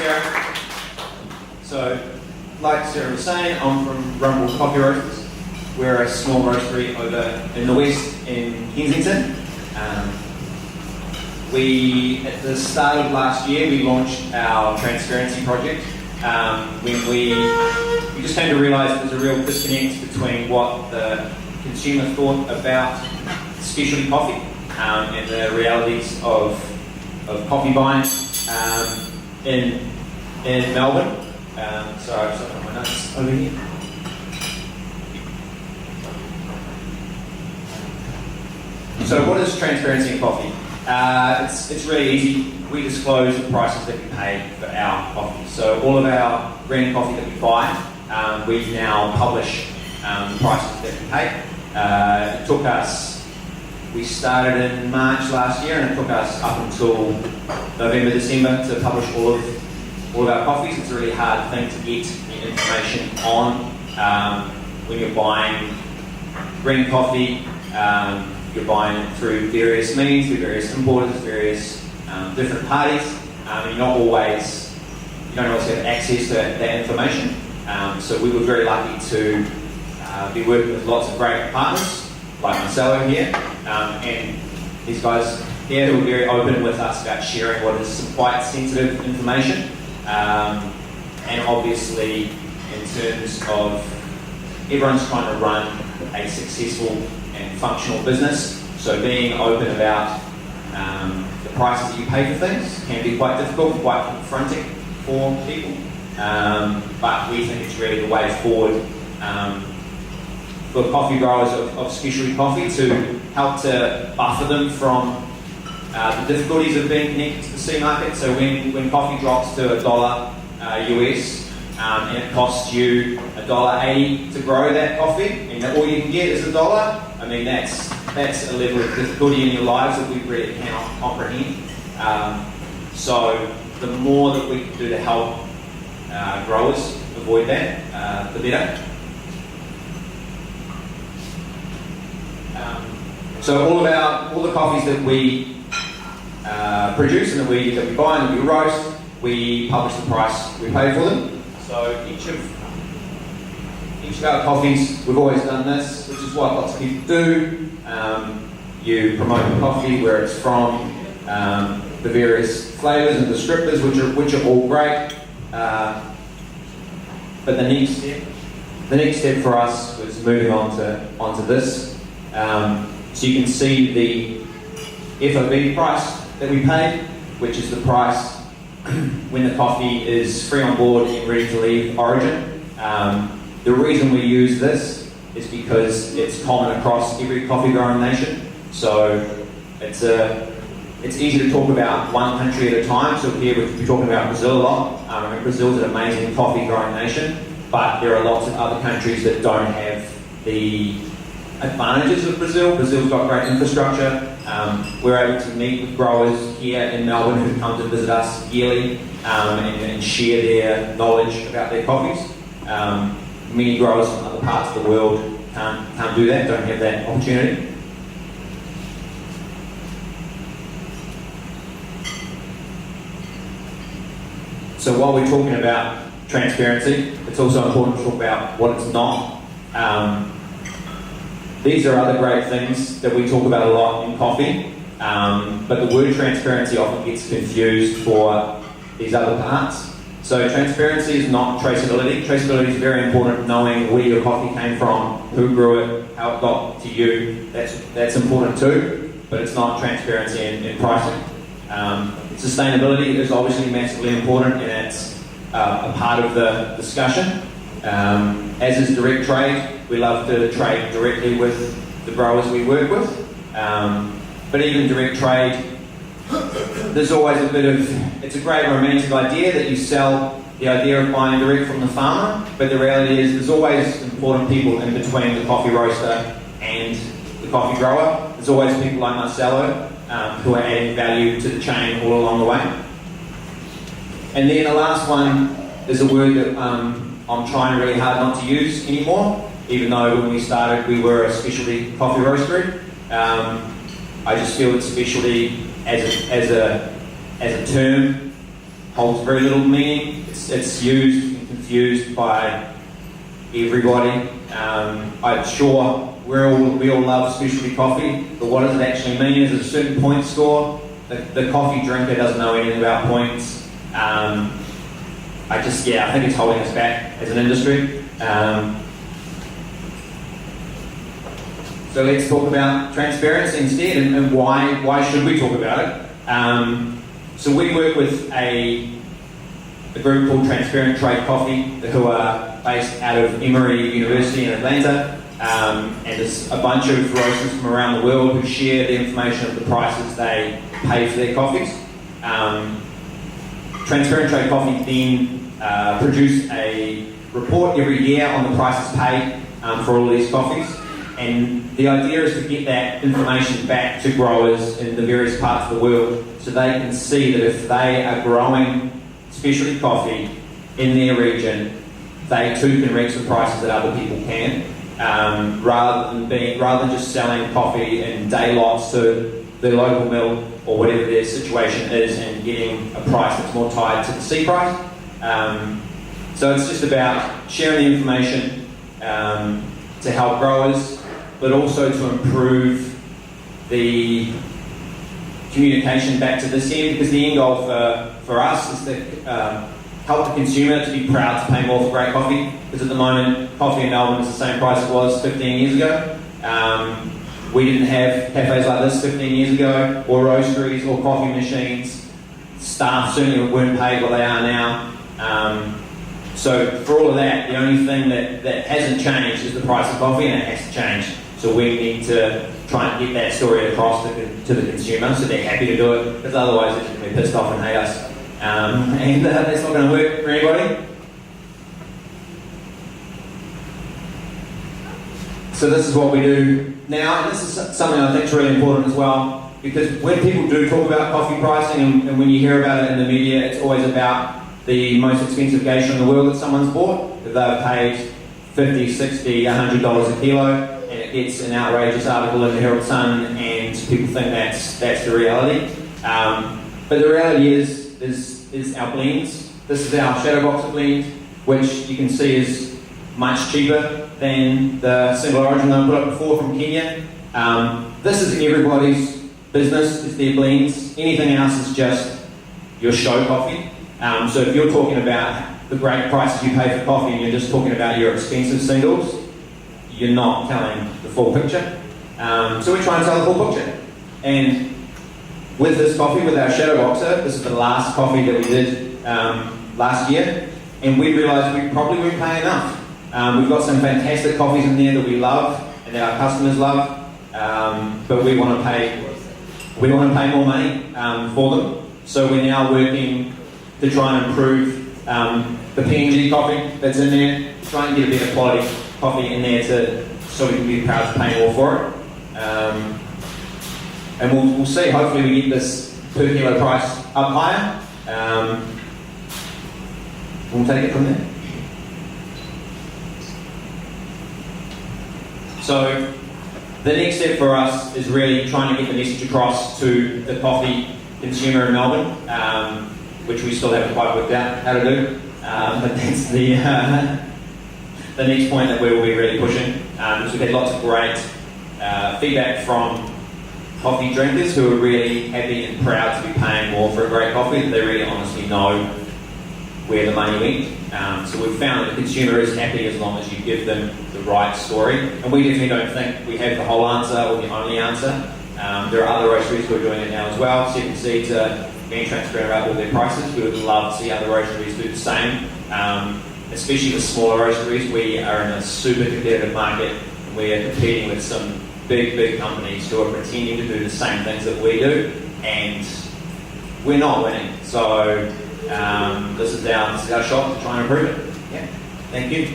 Sarah. So, like Sarah was saying, I'm from Rumble Coffee Roasters. We're a small roastery over in the west in Kensington. At the start of last year, we launched our transparency project when we just came to realise there's a real disconnect between what the consumer thought about specialty coffee and the realities of coffee buying in Melbourne. Sorry, I've just got my notes over here. So what is transparency in coffee? It's really easy. We disclose the prices that we pay for our coffee. So all of our green coffee that we buy, we now publish the prices that we pay. It took us, we started in March last year, and it took us up until November, December to publish all of our coffees. It's a really hard thing to get information on when you're buying green coffee. You're buying it through various means, through various importers, various different parties. You don't always have access to that information. So we were very lucky to be working with lots of great partners, like Marcelo here, and these guys here who were very open with us about sharing what is some quite sensitive information. And obviously, in terms of everyone's trying to run a successful and functional business, so being open about the prices that you pay for things can be quite difficult, quite confronting for people. But we think it's really the way forward for coffee growers of specialty coffee to help to buffer them from the difficulties of being connected to the C market. So when coffee drops to $1 US and it costs you $1.80 to grow that coffee, and all you can get is $1, I mean that's a level of difficulty in your lives that we really cannot comprehend. So the more that we can do to help growers avoid that, the better. So all the coffees that we produce and that we buy and that we roast, we publish the price we pay for them. So each of our coffees, we've always done this, which is what lots of people do. You promote the coffee, where it's from, the various flavours and descriptors, which are all great. But the next step for us was moving onto this. So you can see the FOB price that we paid, which is the price when the coffee is free on board and ready to leave origin. The reason we use this is because it's common across every coffee growing nation. So it's easy to talk about one country at a time. So here we're talking about Brazil a lot. Brazil's an amazing coffee growing nation, but there are lots of other countries that don't have the advantages of Brazil. Brazil's got great infrastructure. We're able to meet with growers here in Melbourne who come to visit us yearly and share their knowledge about their coffees. Many growers from other parts of the world can't do that, don't have that opportunity. So while we're talking about transparency, it's also important to talk about what it's not. These are other great things that we talk about a lot in coffee, but the word transparency often gets confused for these other parts. So transparency is not traceability. Traceability is very important, knowing where your coffee came from, who grew it, how it got to you. That's important too, but it's not transparency in pricing. Sustainability is obviously massively important, and it's a part of the discussion. As is direct trade. We love to trade directly with the growers we work with. But even direct trade, there's always it's a great romantic idea that you sell the idea of buying direct from the farmer, but the reality is there's always important people in between the coffee roaster and the coffee grower. There's always people like Marcelo who are adding value to the chain all along the way. And then the last one is a word that I'm trying really hard not to use anymore, even though when we started we were a specialty coffee roastery. I just feel that specialty as a term holds very little meaning. It's used and confused by everybody. I'm sure we all love specialty coffee, but what does it actually mean? Is it a certain point score? The coffee drinker doesn't know anything about points. I think it's holding us back as an industry. So let's talk about transparency instead, and why should we talk about it? So we work with a group called Transparent Trade Coffee, who are based out of Emory University in Atlanta, and there's a bunch of roasters from around the world who share the information of the prices they pay for their coffees. Transparent Trade Coffee then produce a report every year on the prices paid for all of these coffees. And the idea is to get that information back to growers in the various parts of the world so they can see that if they are growing specialty coffee in their region, they too can reach the prices that other people can, rather than just selling coffee in day lots to the local mill or whatever their situation is and getting a price that's more tied to the C price. So it's just about sharing the information to help growers, but also to improve the communication back to this end, because the end goal for us is to help the consumer to be proud to pay more for great coffee, because at the moment coffee in Melbourne is the same price it was 15 years ago. We didn't have cafes like this 15 years ago, or roasteries, or coffee machines. Staff certainly weren't paid what they are now. So for all of that, the only thing that hasn't changed is the price of coffee, and it has to change. So we need to try and get that story across to the consumer so they're happy to do it, because otherwise they're just going to be pissed off and hate us. And that's not going to work for anybody. So this is what we do now, and this is something I think is really important as well, because when people do talk about coffee pricing, and when you hear about it in the media, it's always about the most expensive geisha in the world that someone's bought, that they've paid $50, $60, $100 a kilo, and it gets an outrageous article in the Herald Sun, and people think that's the reality. But the reality is our blends. This is our Shadow Boxer blend, which you can see is much cheaper than the single origin that I put up before from Kenya. This is everybody's business, is their blends. Anything else is just your show coffee. So if you're talking about the great prices you pay for coffee and you're just talking about your expensive singles, you're not telling the full picture. So we try and tell the full picture. And with this coffee, with our Shadow Boxer, this is the last coffee that we did last year, and we realised we probably weren't paying enough. We've got some fantastic coffees in there that we love and that our customers love, but we want to pay more money for them. So we're now working to try and improve the PNG coffee that's in there, try and get a better quality coffee in there so we can be proud to pay more for it. And we'll see, hopefully we get this per kilo price up higher. We'll take it from there. So the next step for us is really trying to get the message across to the coffee consumer in Melbourne, which we still haven't quite worked out how to do. But that's the next point that we will be really pushing. Because we've had lots of great feedback from coffee drinkers who are really happy and proud to be paying more for a great coffee. They really honestly know where the money went. So we've found that the consumer is happy as long as you give them the right story. And we definitely don't think we have the whole answer or the only answer. There are other roasteries who are doing it now as well. So you can see to being transparent about all their prices. We would love to see other roasteries do the same. Especially with smaller roasteries, we are in a super competitive market, and we are competing with some big companies who are pretending to do the same things that we do, and we're not winning. So this is our shot to try and improve it. Yeah. Thank you.